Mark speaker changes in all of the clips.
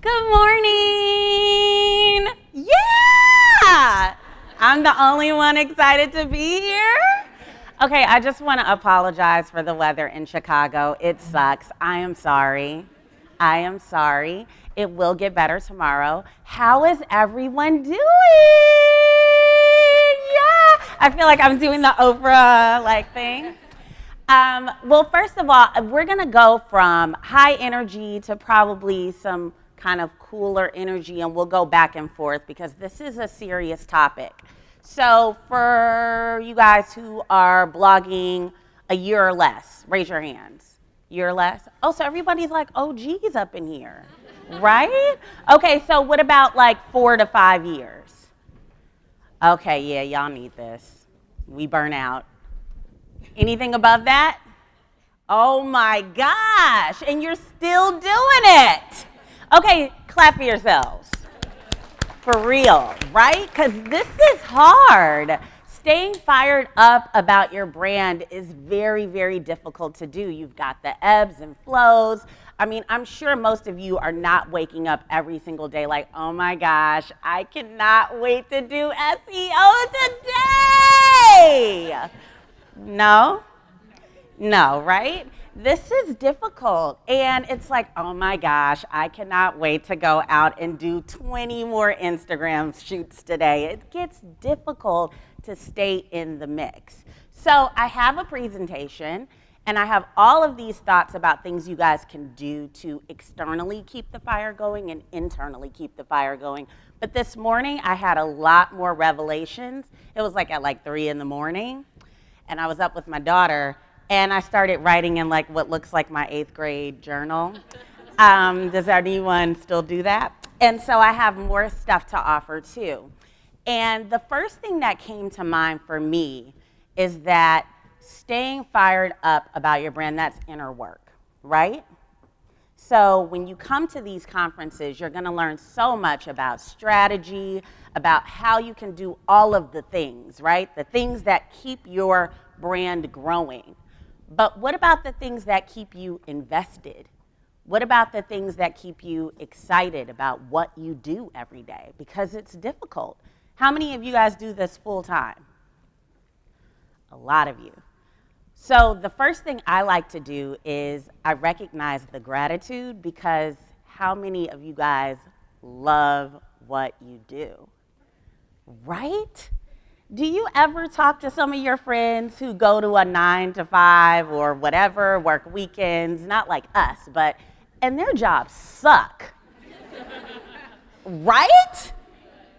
Speaker 1: Good morning. Yeah. I'm the only one excited to be here. Okay, I just want to apologize for the weather in Chicago. It sucks. I am sorry. It will get better tomorrow. How is everyone doing? Yeah. I feel like I'm doing the Oprah thing. Well, first of all, we're going to go from high energy to probably some kind of cooler energy, and we'll go back and forth because this is a serious topic. So for you guys who are blogging a year or less, raise your hands. Year or less? Oh, so everybody's like OGs up in here, right? Okay, so what about 4 to 5 years? Okay, yeah, y'all need this. We burn out. Anything above that? Oh my gosh, and you're still doing it. Okay, clap for yourselves. For real, right? Because this is hard. Staying fired up about your brand is very, very difficult to do. You've got the ebbs and flows. I mean, I'm sure most of you are not waking up every single day like, oh my gosh, I cannot wait to do SEO today. No, right? This is difficult. And it's like, oh my gosh, I cannot wait to go out and do 20 more Instagram shoots today. It gets difficult to stay in the mix. So I have a presentation and I have all of these thoughts about things you guys can do to externally keep the fire going and internally keep the fire going. But this morning I had a lot more revelations. It was at 3 in the morning. And I was up with my daughter, and I started writing in what looks like my 8th grade journal. Does anyone still do that? And so I have more stuff to offer too. And the first thing that came to mind for me is that staying fired up about your brand, that's inner work, right? So when you come to these conferences, you're gonna learn so much about strategy, about how you can do all of the things, right? The things that keep your brand growing. But what about the things that keep you invested? What about the things that keep you excited about what you do every day? Because it's difficult. How many of you guys do this full time? A lot of you. So the first thing I like to do is I recognize the gratitude, because how many of you guys love what you do, right? Do you ever talk to some of your friends who go to a 9 to 5 or whatever, work weekends, not like us, and their jobs suck, right?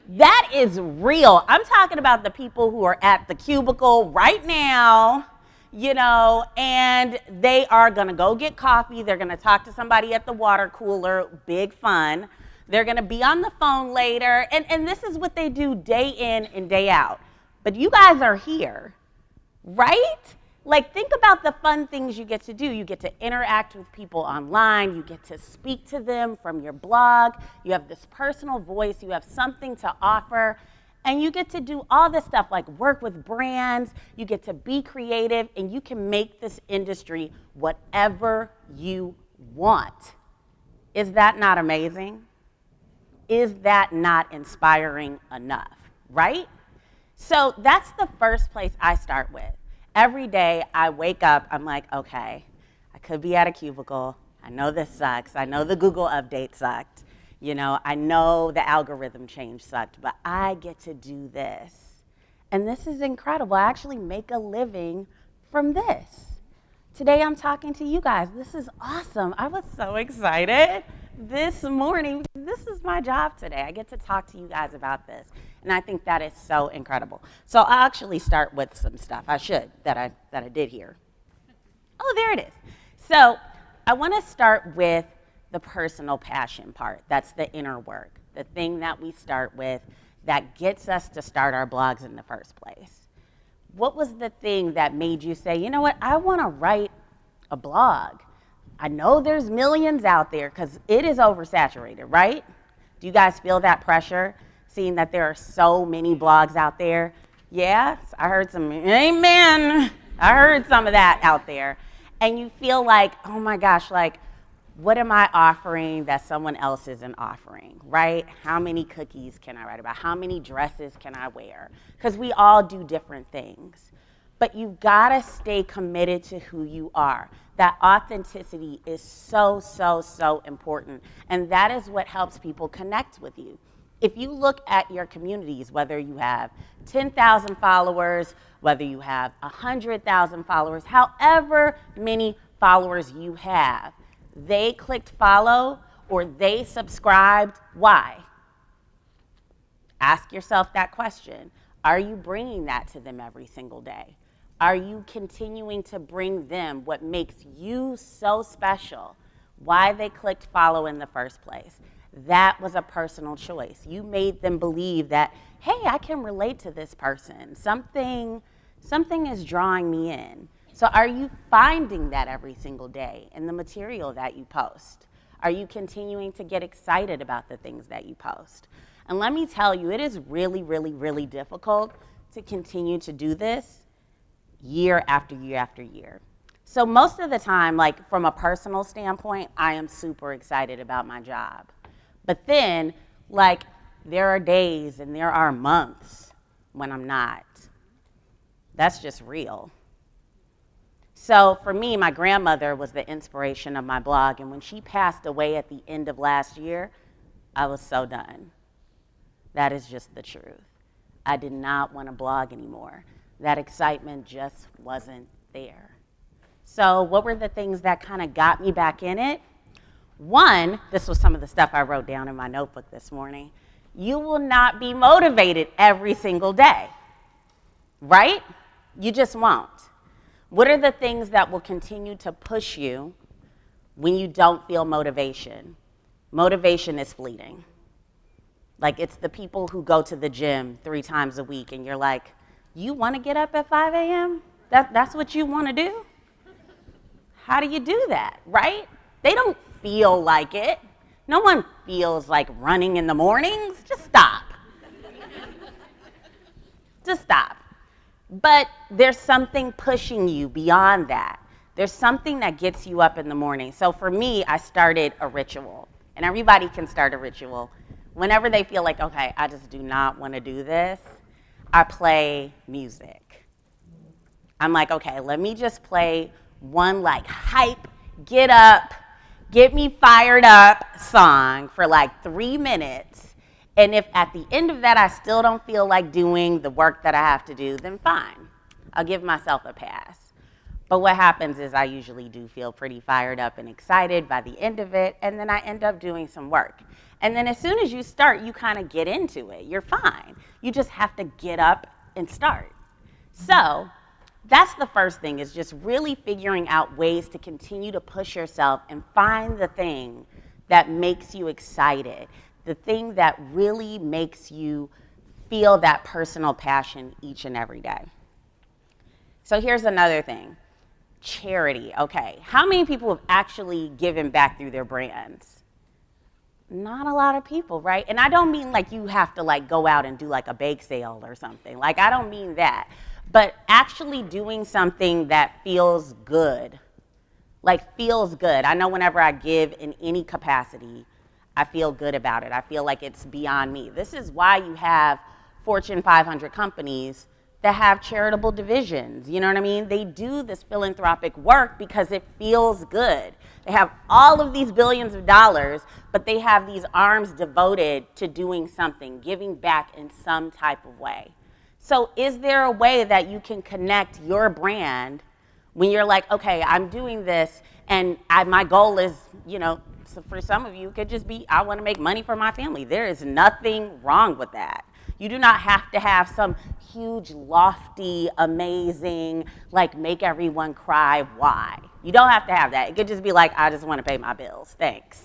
Speaker 1: That is real. I'm talking about the people who are at the cubicle right now, and they are gonna go get coffee. They're gonna talk to somebody at the water cooler, big fun. They're gonna be on the phone later, and this is what they do day in and day out. But you guys are here, right? Think about the fun things you get to do. You get to interact with people online. You get to speak to them from your blog. You have this personal voice. You have something to offer. And you get to do all this stuff like work with brands. You get to be creative, and you can make this industry whatever you want. Is that not amazing? Is that not inspiring enough, right? So that's the first place I start with. Every day I wake up, I'm like, okay, I could be at a cubicle. I know this sucks. I know the Google update sucked. I know the algorithm change sucked, but I get to do this. And this is incredible. I actually make a living from this. Today I'm talking to you guys. This is awesome. I was so excited this morning. This is my job today. I get to talk to you guys about this. And I think that is so incredible. So I'll actually start with some stuff that I did here. Oh, there it is. So I want to start with the personal passion part. That's the inner work, the thing that we start with that gets us to start our blogs in the first place. What was the thing that made you say, you know what, I want to write a blog? I know there's millions out there because it is oversaturated, right? Do you guys feel that pressure, seeing that there are so many blogs out there? Yes, I heard some, amen. I heard some of that out there. And you feel like, oh my gosh, what am I offering that someone else isn't offering, right? How many cookies can I write about? How many dresses can I wear? Because we all do different things. But you've got to stay committed to who you are. That authenticity is so, so, so important. And that is what helps people connect with you. If you look at your communities, whether you have 10,000 followers, whether you have 100,000 followers, however many followers you have, they clicked follow or they subscribed. Why? Ask yourself that question. Are you bringing that to them every single day? Are you continuing to bring them what makes you so special? Why they clicked follow in the first place? That was a personal choice. You made them believe that, hey, I can relate to this person. Something is drawing me in. So are you finding that every single day in the material that you post? Are you continuing to get excited about the things that you post? And let me tell you, it is really, really, really difficult to continue to do this year after year after year. So most of the time, like from a personal standpoint, I am super excited about my job. But then, like, there are days and there are months when I'm not. That's just real. So for me, my grandmother was the inspiration of my blog, and when she passed away at the end of last year, I was so done. That is just the truth. I did not want to blog anymore. That excitement just wasn't there. So what were the things that kind of got me back in it? One, this was some of the stuff I wrote down in my notebook this morning. You will not be motivated every single day, right? You just won't. What are the things that will continue to push you when you don't feel motivation? Motivation is fleeting. Like, it's the people who go to the gym 3 times a week and you're like, you want to get up at 5 a.m.? That's what you want to do? How do you do that, right? They don't feel like it. No one feels like running in the mornings. Just stop. Just stop. But there's something pushing you beyond that. There's something that gets you up in the morning. So for me, I started a ritual. And everybody can start a ritual. Whenever they feel like, okay, I just do not want to do this, I play music. I'm like, okay, let me just play one like hype, get up, get me fired up song for like 3 minutes. And if at the end of that I still don't feel like doing the work that I have to do, then fine. I'll give myself a pass. But what happens is I usually do feel pretty fired up and excited by the end of it, and then I end up doing some work. And then as soon as you start, you kind of get into it. You're fine. You just have to get up and start. So that's the first thing, is just really figuring out ways to continue to push yourself and find the thing that makes you excited, the thing that really makes you feel that personal passion each and every day. So here's another thing. Charity, okay. How many people have actually given back through their brands? Not a lot of people, right? And I don't mean like you have to like go out and do like a bake sale or something. Like, I don't mean that. But actually doing something that feels good. Like, feels good. I know whenever I give in any capacity, I feel good about it. I feel like it's beyond me. This is why you have Fortune 500 companies that have charitable divisions. You know what I mean? They do this philanthropic work because it feels good. They have all of these billions of dollars, but they have these arms devoted to doing something, giving back in some type of way. So is there a way that you can connect your brand when you're like, okay, I'm doing this, and my goal is, you know, so for some of you, it could just be, I want to make money for my family. There is nothing wrong with that. You do not have to have some huge, lofty, amazing, like make everyone cry, why? You don't have to have that. It could just be like, I just want to pay my bills, thanks.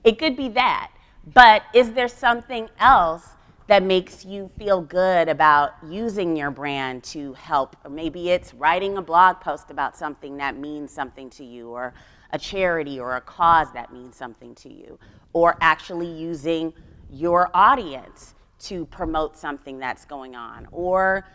Speaker 1: It could be that. But is there something else that makes you feel good about using your brand to help? Or maybe it's writing a blog post about something that means something to you, or a charity or a cause that means something to you, or actually using your audience to promote something that's going on, or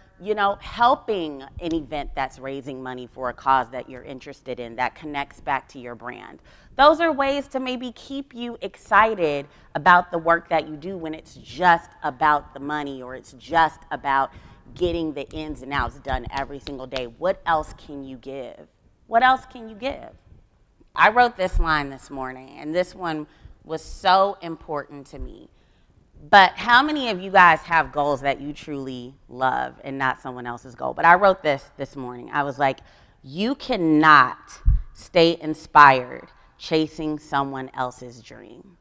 Speaker 1: helping an event that's raising money for a cause that you're interested in that connects back to your brand. Those are ways to maybe keep you excited about the work that you do when it's just about the money, or it's just about getting the ins and outs done every single day. What else can you give? What else can you give? I wrote this line this morning, and this one was so important to me. But how many of you guys have goals that you truly love and not someone else's goal? But I wrote this morning. I was like, you cannot stay inspired chasing someone else's dream.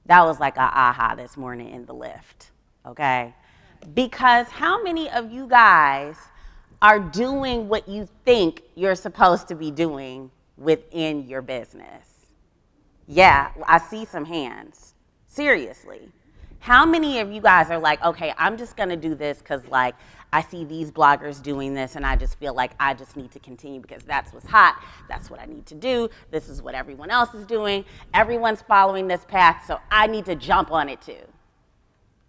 Speaker 1: That was like a aha this morning in the lift, okay? Because how many of you guys are doing what you think you're supposed to be doing within your business? Yeah, I see some hands. Seriously. How many of you guys are like, okay, I'm just going to do this because, like, I see these bloggers doing this and I just feel like I just need to continue because that's what's hot. That's what I need to do. This is what everyone else is doing. Everyone's following this path, so I need to jump on it too.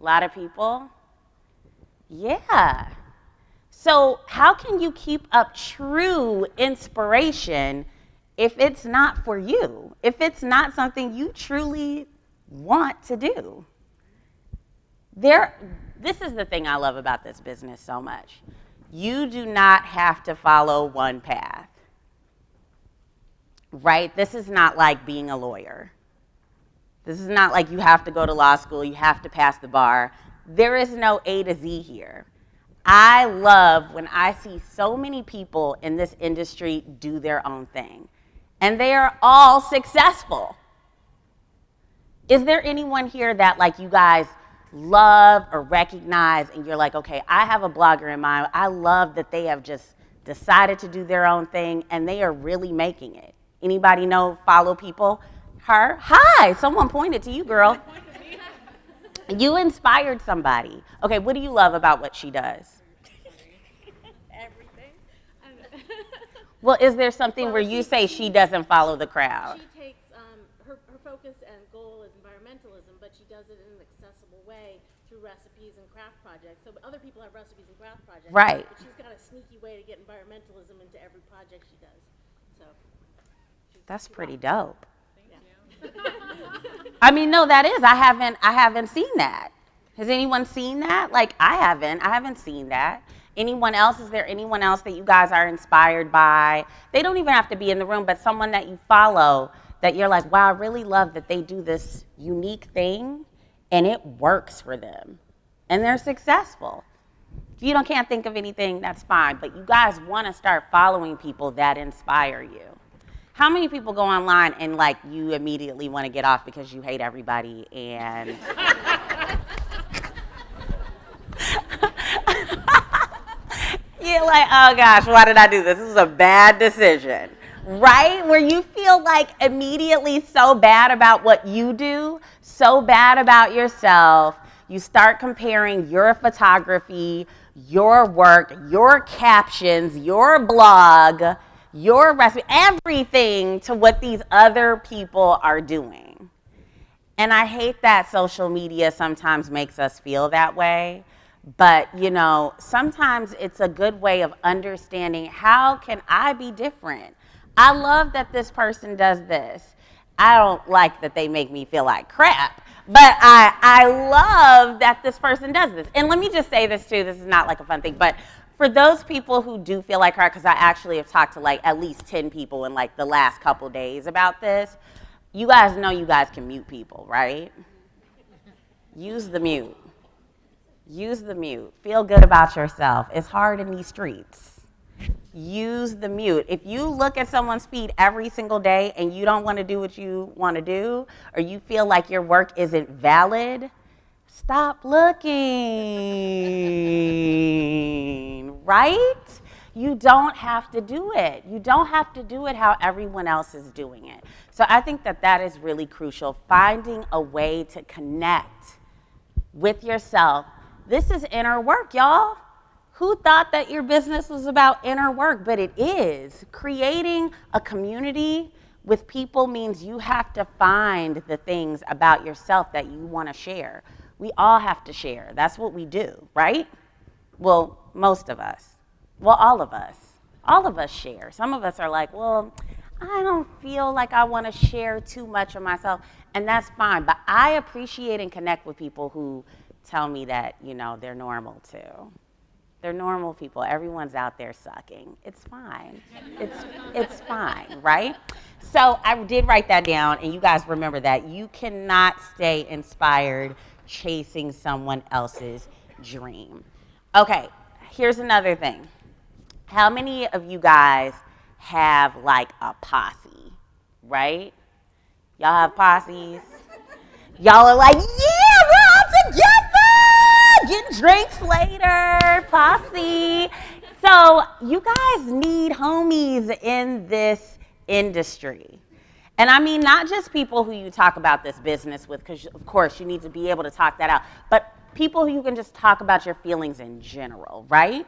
Speaker 1: A lot of people? Yeah. So how can you keep up true inspiration if it's not for you? If it's not something you truly want to do? This is the thing I love about this business so much. You do not have to follow one path, right? This is not like being a lawyer. This is not like you have to go to law school, you have to pass the bar. There is no A to Z here. I love when I see so many people in this industry do their own thing, and they are all successful. Is there anyone here that, like, you guys love or recognize and you're like, okay, I have a blogger in mind. I love that they have just decided to do their own thing and they are really making it? Anybody know, follow people? Her? Hi, someone pointed to you, girl. You inspired somebody. Okay, what do you love about what she does?
Speaker 2: Everything.
Speaker 1: Well, is there something where you say she doesn't follow the crowd?
Speaker 2: She takes her focus and goal is environmentalism, but she does it in an accessible way through recipes and craft projects. So other people have recipes and craft projects,
Speaker 1: right?
Speaker 2: But she's got a sneaky way to get environmentalism into every project she does. So
Speaker 1: that's pretty dope.
Speaker 2: Thank you.
Speaker 1: I mean, no, that is. I haven't seen that. Has anyone seen that? Like, I haven't seen that. Anyone else? Is there anyone else that you guys are inspired by? They don't even have to be in the room, but someone that you follow that you're like, wow, I really love that they do this unique thing and it works for them and they're successful. If you can't think of anything, that's fine, but you guys want to start following people that inspire you. How many people go online and, like, you immediately want to get off because you hate everybody and you're like, oh gosh, why did I do this? This is a bad decision, right? Where you feel like immediately so bad about what you do, so bad about yourself. You start comparing your photography, your work, your captions, your blog, your recipe, everything to what these other people are doing. And I hate that social media sometimes makes us feel that way. But, sometimes it's a good way of understanding, how can I be different? I love that this person does this. I don't like that they make me feel like crap, but I love that this person does this. And let me just say this too, this is not like a fun thing, but for those people who do feel like crap, because I actually have talked to like at least 10 people in like the last couple days about this, you guys know you guys can mute people, right? Use the mute. Use the mute. Feel good about yourself. It's hard in these streets. Use the mute. If you look at someone's feed every single day and you don't want to do what you want to do, or you feel like your work isn't valid, stop looking, right? You don't have to do it. You don't have to do it how everyone else is doing it. So I think that is really crucial, finding a way to connect with yourself. This is inner work, y'all. Who thought that your business was about inner work? But it is. Creating a community with people means you have to find the things about yourself that you want to share. We all have to share. That's what we do, right? Well, most of us. Well, all of us. All of us share. Some of us are like, well, I don't feel like I want to share too much of myself, and that's fine. But I appreciate and connect with people who tell me that, they're normal too. They're normal people. Everyone's out there sucking. It's fine. It's fine, right? So I did write that down, and you guys remember that. You cannot stay inspired chasing someone else's dream. Okay, here's another thing. How many of you guys have like a posse, right? Y'all have posses? Y'all are like, yeah, we're all together! Getting drinks later, posse. So you guys need homies in this industry. And I mean, not just people who you talk about this business with, because of course you need to be able to talk that out, but people who you can just talk about your feelings in general, right?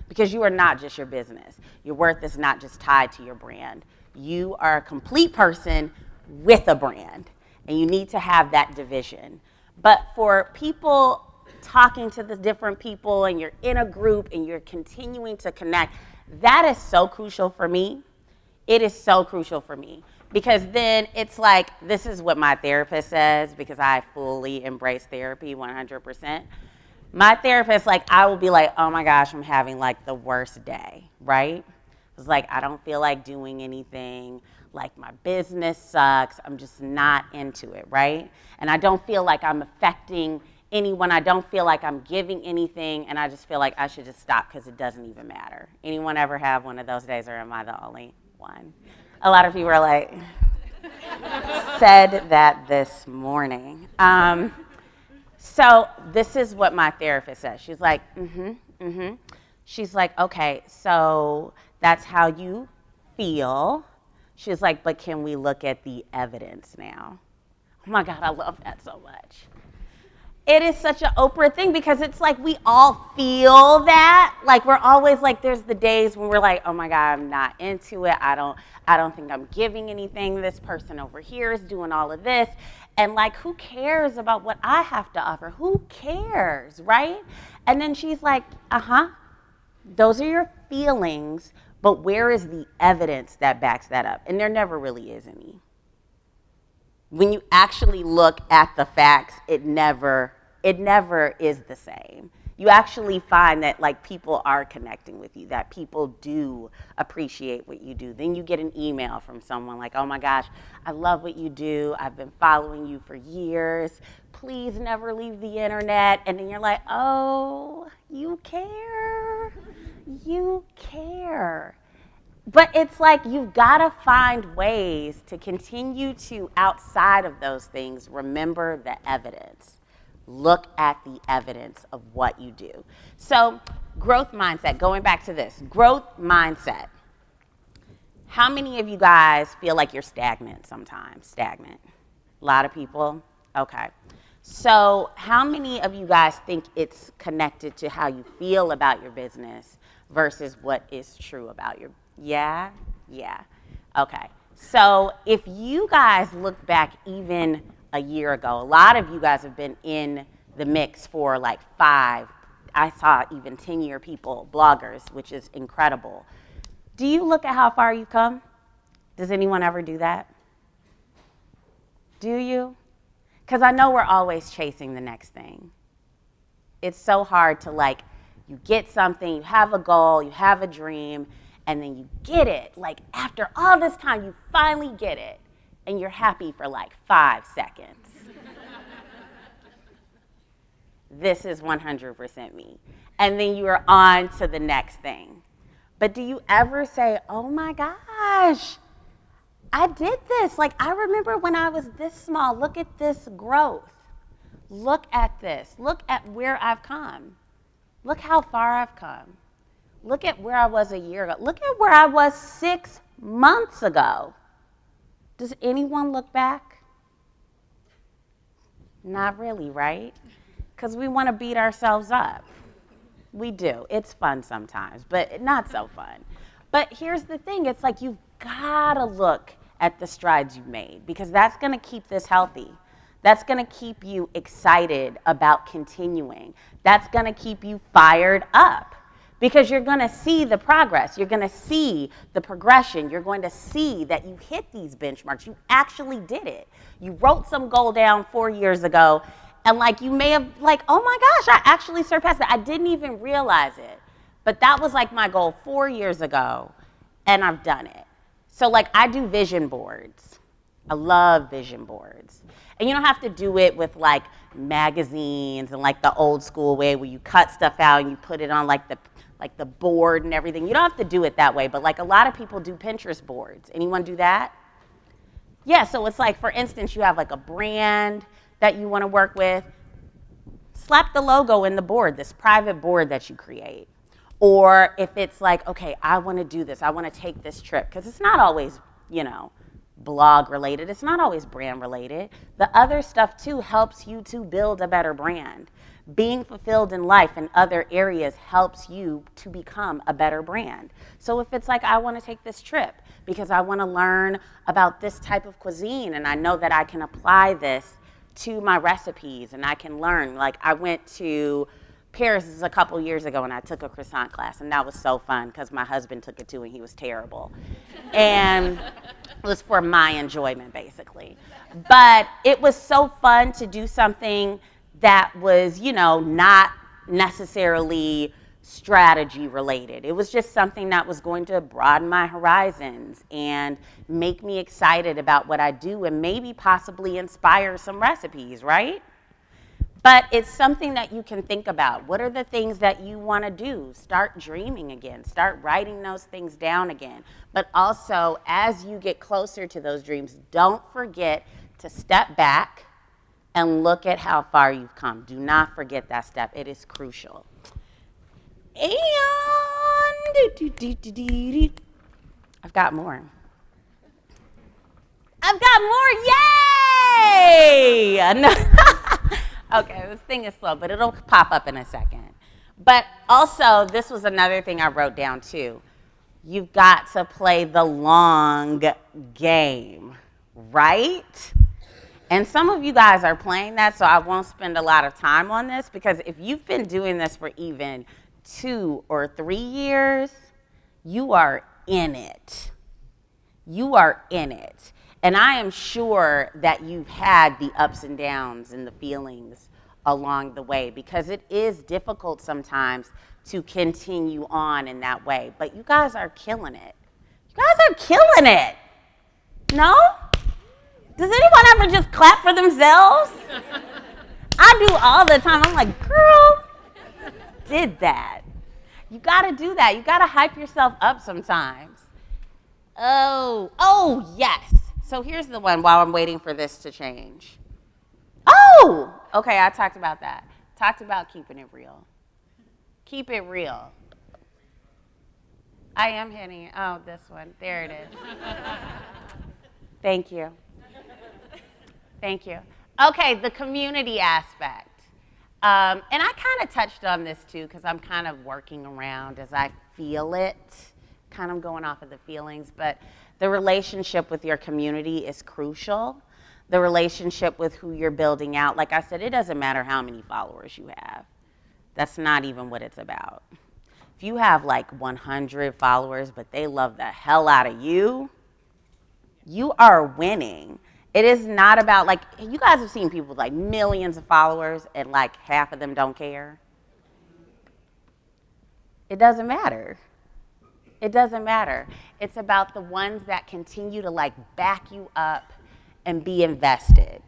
Speaker 1: Because you are not just your business. Your worth is not just tied to your brand. You are a complete person with a brand, and you need to have that division. But for people talking to the different people, and you're in a group, and you're continuing to connect, that is so crucial for me. It is so crucial for me. Because then it's like, this is what my therapist says, because I fully embrace therapy 100%. My therapist, I will be like, oh my gosh, I'm having the worst day, right? It's like, I don't feel like doing anything. My business sucks. I'm just not into it, right? And I don't feel like I'm affecting anyone. I don't feel like I'm giving anything. And I just feel like I should just stop because it doesn't even matter. Anyone ever have one of those days, or am I the only one? A lot of people are like, said that this morning. So this is what my therapist says. She's like, She's like, okay, so that's how you feel. She's like, but can we look at the evidence now? Oh my God, I love that so much. It is such an Oprah thing, because it's like we all feel that. We're always there's the days when we're like, oh my God, I'm not into it. I don't think I'm giving anything. This person over here is doing all of this. And who cares about what I have to offer? Who cares, right? And then she's like, those are your feelings, but where is the evidence that backs that up? And there never really is any. When you actually look at the facts, it never is the same. You actually find that people are connecting with you, that people do appreciate what you do. Then you get an email from someone like, oh my gosh, I love what you do. I've been following you for years. Please never leave the internet. And then you're like, oh, you care. You care. But it's you've got to find ways to continue to, outside of those things, remember the evidence. Look at the evidence of what you do. So, growth mindset, going back to this, growth mindset. How many of you guys feel like you're stagnant sometimes? Stagnant. A lot of people? Okay. So, how many of you guys think it's connected to how you feel about your business versus what is true about your business? Yeah? Okay. So if you guys look back even a year ago, a lot of you guys have been in the mix for 5, I saw even 10-year people, bloggers, which is incredible. Do you look at how far you've come? Does anyone ever do that? Do you? Because I know we're always chasing the next thing. It's so hard to you get something, you have a goal, you have a dream, and then you get it. After all this time, you finally get it, and you're happy for 5 seconds. This is 100% me. And then you are on to the next thing. But do you ever say, oh my gosh, I did this. I remember when I was this small. Look at this growth. Look at this. Look at where I've come. Look how far I've come. Look at where I was a year ago. Look at where I was 6 months ago. Does anyone look back? Not really, right? Because we want to beat ourselves up. We do. It's fun sometimes, but not so fun. But here's the thing. It's you've got to look at the strides you've made, because that's going to keep this healthy. That's going to keep you excited about continuing. That's going to keep you fired up because you're going to see the progress. You're going to see the progression. You're going to see that you hit these benchmarks. You actually did it. You wrote some goal down 4 years ago, and like you may have like, oh my gosh, I actually surpassed it. I didn't even realize it. But that was like my goal 4 years ago, and I've done it. So like I do vision boards. I love vision boards. And you don't have to do it with like magazines and like the old school way where you cut stuff out and you put it on like the board and everything. You don't have to do it that way, but like a lot of people do Pinterest boards. Anyone do that? Yeah, so it's like, for instance, you have like a brand that you want to work with. Slap the logo in the board, this private board that you create. Or if it's like, okay, I want to do this. I want to take this trip. Because it's not always, blog related. It's not always brand related. The other stuff too helps you to build a better brand. Being fulfilled in life in other areas helps you to become a better brand. So if it's like, I want to take this trip because I want to learn about this type of cuisine and I know that I can apply this to my recipes and I can learn. Like I went to Paris a couple years ago and I took a croissant class and that was so fun because my husband took it too and he was terrible. And it was for my enjoyment basically. But it was so fun to do something that was, not necessarily strategy related. It was just something that was going to broaden my horizons and make me excited about what I do and maybe possibly inspire some recipes, right? But it's something that you can think about. What are the things that you want to do? Start dreaming again. Start writing those things down again. But also, as you get closer to those dreams, don't forget to step back and look at how far you've come. Do not forget that step. It is crucial. And I've got more. Yay! Okay, this thing is slow, but it'll pop up in a second. But also, this was another thing I wrote down too. You've got to play the long game, right? And some of you guys are playing that, so I won't spend a lot of time on this because if you've been doing this for even 2 or 3 years, you are in it. You are in it. And I am sure that you've had the ups and downs and the feelings along the way because it is difficult sometimes to continue on in that way. But you guys are killing it. You guys are killing it. No? Does anyone ever just clap for themselves? I do all the time. I'm like, girl, did that. You got to do that. You got to hype yourself up sometimes. Oh, yes. So here's the one while I'm waiting for this to change. Oh, okay, I talked about that. Talked about keeping it real. Keep it real. I am hitting it. Oh, this one. There it is. Thank you. Thank you. Okay, the community aspect. And I kind of touched on this too because I'm kind of working around as I feel it, kind of going off of the feelings, but the relationship with your community is crucial. The relationship with who you're building out. Like I said, it doesn't matter how many followers you have. That's not even what it's about. If you have like 100 followers, but they love the hell out of you, you are winning. It is not about like, you guys have seen people with like millions of followers and like half of them don't care. It doesn't matter. It doesn't matter. It's about the ones that continue to like back you up and be invested.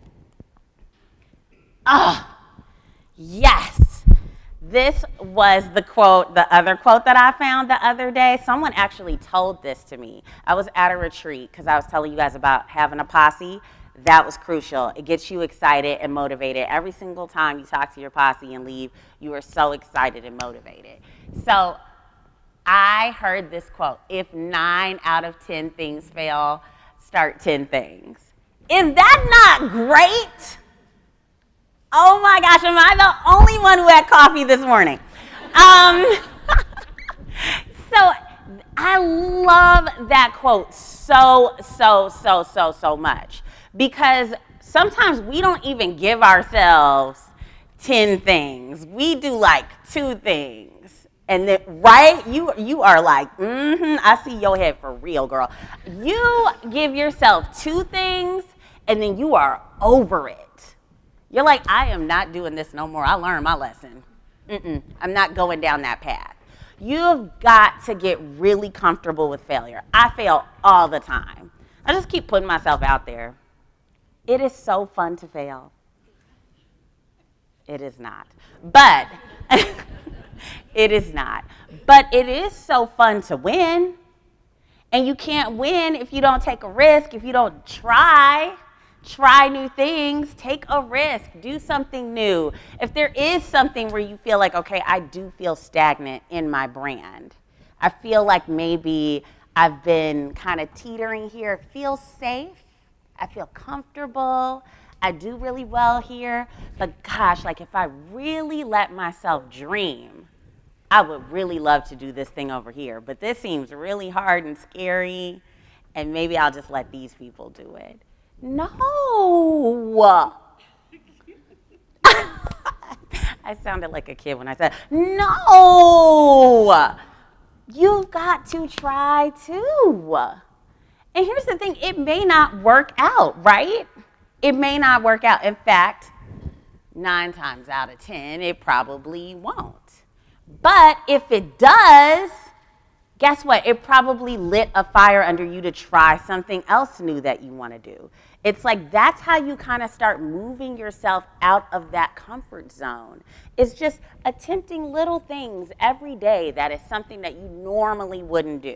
Speaker 1: Yes. This was the other quote that I found the other day. Someone actually told this to me. I was at a retreat because I was telling you guys about having a posse. That was crucial. It gets you excited and motivated. Every single time you talk to your posse and leave, you are so excited and motivated. So I heard this quote, if 9 out of 10 things fail, start 10 things. Is that not great? Oh my gosh, am I the only one who had coffee this morning? So I love that quote so much because sometimes we don't even give ourselves 10 things. We do like 2 things. And then, right? You are like, I see your head for real, girl. You give yourself 2 things, and then you are over it. You're like, I am not doing this no more. I learned my lesson. I'm not going down that path. You've got to get really comfortable with failure. I fail all the time. I just keep putting myself out there. It is so fun to fail. It is not. But it is not. But it is so fun to win. And you can't win if you don't take a risk, if you don't try new things, take a risk, do something new. If there is something where you feel like, okay, I do feel stagnant in my brand. I feel like maybe I've been kind of teetering here. It feels safe. I feel comfortable. I do really well here. But gosh, like if I really let myself dream, I would really love to do this thing over here. But this seems really hard and scary. And maybe I'll just let these people do it. No. I sounded like a kid when I said, no. You've got to try too. And here's the thing, it may not work out, right? It may not work out. In fact, 9 times out of 10, it probably won't. But if it does, guess what? It probably lit a fire under you to try something else new that you want to do. It's like that's how you kind of start moving yourself out of that comfort zone. It's just attempting little things every day that is something that you normally wouldn't do.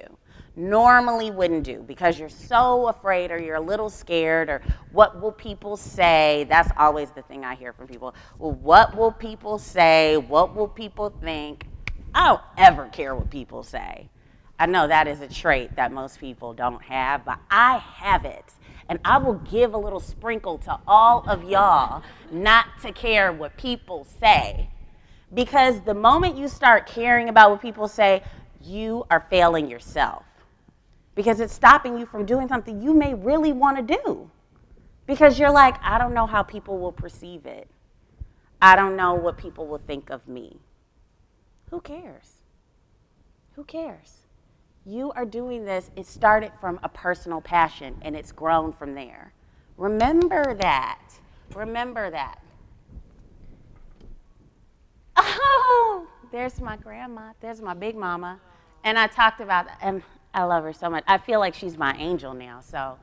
Speaker 1: Because you're so afraid or you're a little scared or what will people say? That's always the thing I hear from people. Well, what will people say? What will people think? I don't ever care what people say. I know that is a trait that most people don't have, but I have it. And I will give a little sprinkle to all of y'all not to care what people say. Because the moment you start caring about what people say, you are failing yourself. Because it's stopping you from doing something you may really want to do. Because you're like, I don't know how people will perceive it. I don't know what people will think of me. Who cares? Who cares? You are doing this, it started from a personal passion, and it's grown from there. Remember that. Remember that. Oh, there's my grandma. There's my big mama. And I talked about that, and I love her so much. I feel like she's my angel now, so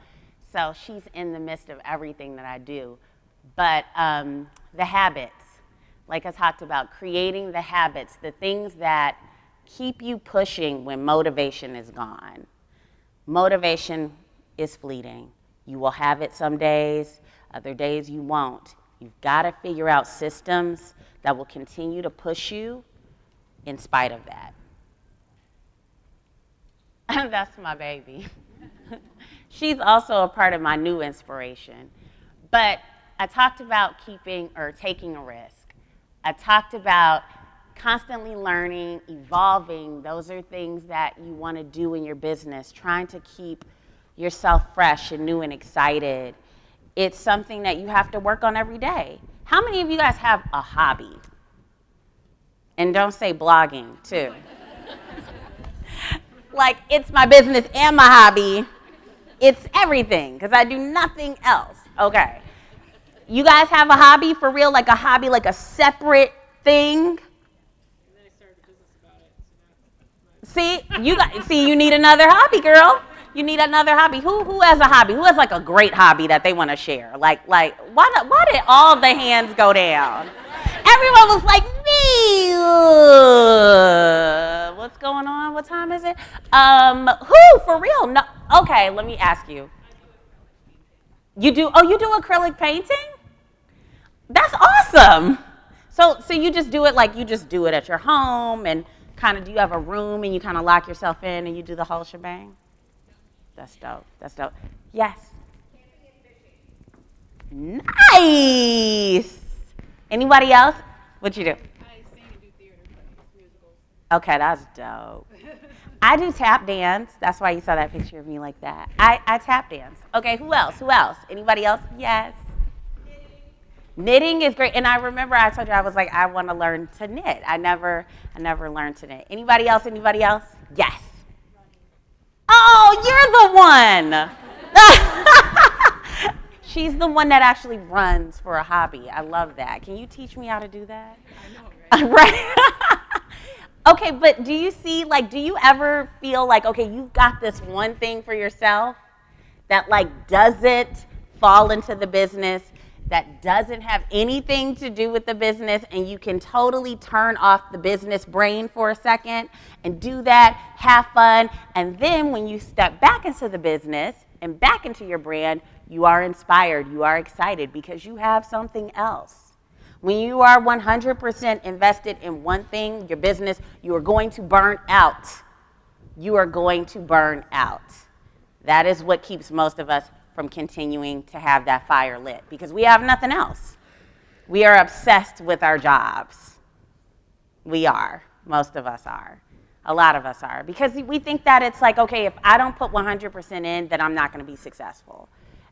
Speaker 1: she's in the midst of everything that I do. But the habits, like I talked about, creating the habits, the things that keep you pushing when motivation is gone. Motivation is fleeting. You will have it some days, other days you won't. You've got to figure out systems that will continue to push you in spite of that. That's my baby. She's also a part of my new inspiration. But I talked about taking a risk. I talked about constantly learning, evolving. Those are things that you want to do in your business, trying to keep yourself fresh and new and excited. It's something that you have to work on every day. How many of you guys have a hobby? And don't say blogging, too. Like, it's my business and my hobby. It's everything, because I do nothing else. Okay. You guys have a hobby for real? Like a hobby, like a separate thing? See, you need another hobby, girl. You need another hobby. Who has a hobby? Who has like a great hobby that they want to share? Like why did all the hands go down? Everyone was like, me. What's going on? What time is it? Who for real? No. Okay, let me ask you. You do acrylic painting? That's awesome. So you just do it at your home and kind of, do you have a room and you kind of lock yourself in and you do the whole shebang? That's dope. Yes. Nice. Anybody else? What you do?
Speaker 3: I sing and do theater plays, musicals.
Speaker 1: Okay, that's dope. I do tap dance. That's why you saw that picture of me like that. I tap dance. Okay, who else? Anybody else? Yes. Knitting is great. And I remember I told you, I was like, I want to learn to knit. I never learned to knit. Anybody else? Anybody else? Yes. Oh, you're the one. She's the one that actually runs for a hobby. I love that. Can you teach me how to do that?
Speaker 3: I know, right?
Speaker 1: Right. Okay, but do you see, like, do you ever feel like, okay, you've got this one thing for yourself that, like, doesn't fall into the business, that doesn't have anything to do with the business, and you can totally turn off the business brain for a second and do that, have fun, and then when you step back into the business and back into your brand, you are inspired, you are excited because you have something else. When you are 100% invested in one thing, your business, you are going to burn out. You are going to burn out. That is what keeps most of us from continuing to have that fire lit because we have nothing else. We are obsessed with our jobs. We are. Most of us are. A lot of us are. Because we think that it's like, okay, if I don't put 100% in, then I'm not going to be successful.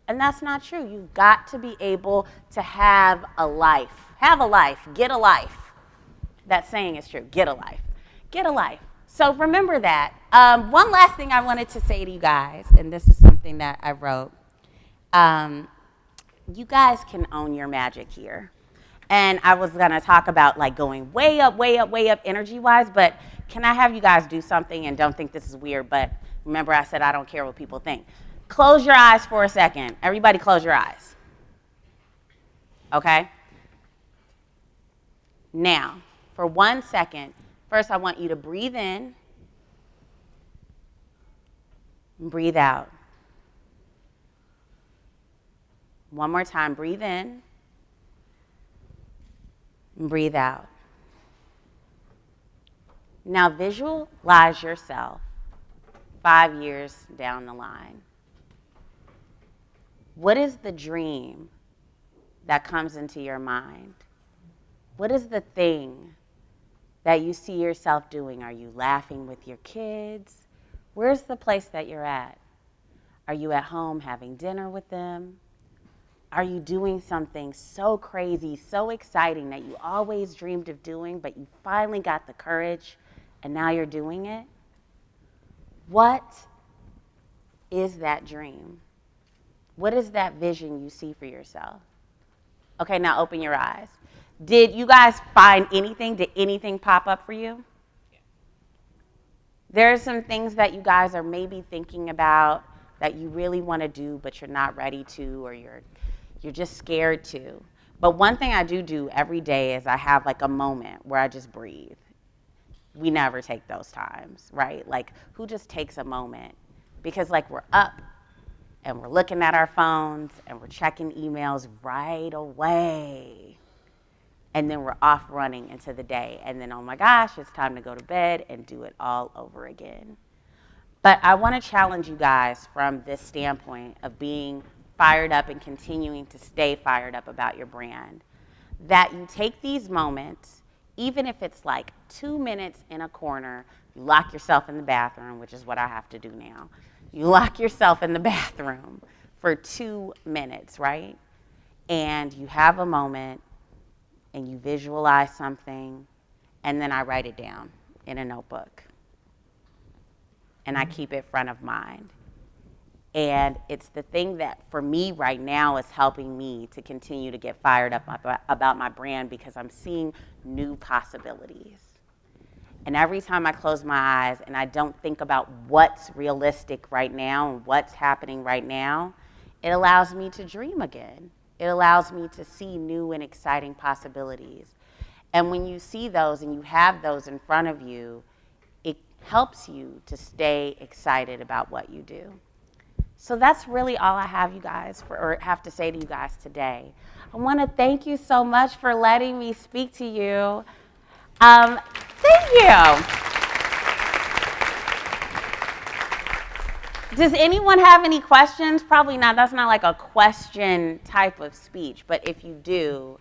Speaker 1: And that's not true. You've got to be able to have a life. Have a life. Get a life. That saying is true. Get a life. Get a life. So remember that. One last thing I wanted to say to you guys, and this is something that I wrote. You guys can own your magic here. And I was going to talk about like going way up, way up, way up energy-wise, but can I have you guys do something, and don't think this is weird, but remember I said I don't care what people think. Close your eyes for a second. Everybody close your eyes. Okay? Now, for 1 second, first I want you to breathe in and breathe out. One more time, breathe in and breathe out. Now visualize yourself 5 years down the line. What is the dream that comes into your mind? What is the thing that you see yourself doing? Are you laughing with your kids? Where's the place that you're at? Are you at home having dinner with them? Are you doing something so crazy, so exciting that you always dreamed of doing, but you finally got the courage and now you're doing it? What is that dream? What is that vision you see for yourself? Okay, now open your eyes. Did you guys find anything? Did anything pop up for you? Yeah. There are some things that you guys are maybe thinking about that you really want to do, but you're not ready to, or you're just scared to. But one thing I do every day is I have like a moment where I just breathe. We never take those times, right? Like, who just takes a moment? Because like we're up and we're looking at our phones and we're checking emails right away. And then we're off running into the day. And then, oh my gosh, it's time to go to bed and do it all over again. But I want to challenge you guys from this standpoint of being fired up and continuing to stay fired up about your brand, that you take these moments, even if it's like 2 minutes in a corner, you lock yourself in the bathroom, which is what I have to do now. You lock yourself in the bathroom for 2 minutes, right? And you have a moment and you visualize something, and then I write it down in a notebook. And I keep it front of mind. And it's the thing that for me right now is helping me to continue to get fired up about my brand, because I'm seeing new possibilities. And every time I close my eyes and I don't think about what's realistic right now and what's happening right now, it allows me to dream again. It allows me to see new and exciting possibilities. And when you see those and you have those in front of you, it helps you to stay excited about what you do. So that's really all I have have to say to you guys today. I want to thank you so much for letting me speak to you. Thank you. Does anyone have any questions? Probably not. That's not like a question type of speech. But if you do,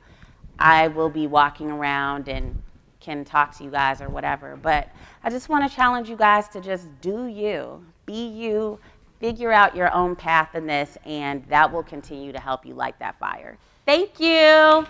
Speaker 1: I will be walking around and can talk to you guys or whatever. But I just want to challenge you guys to just do you. Be you. Figure out your own path in this, and that will continue to help you light that fire. Thank you.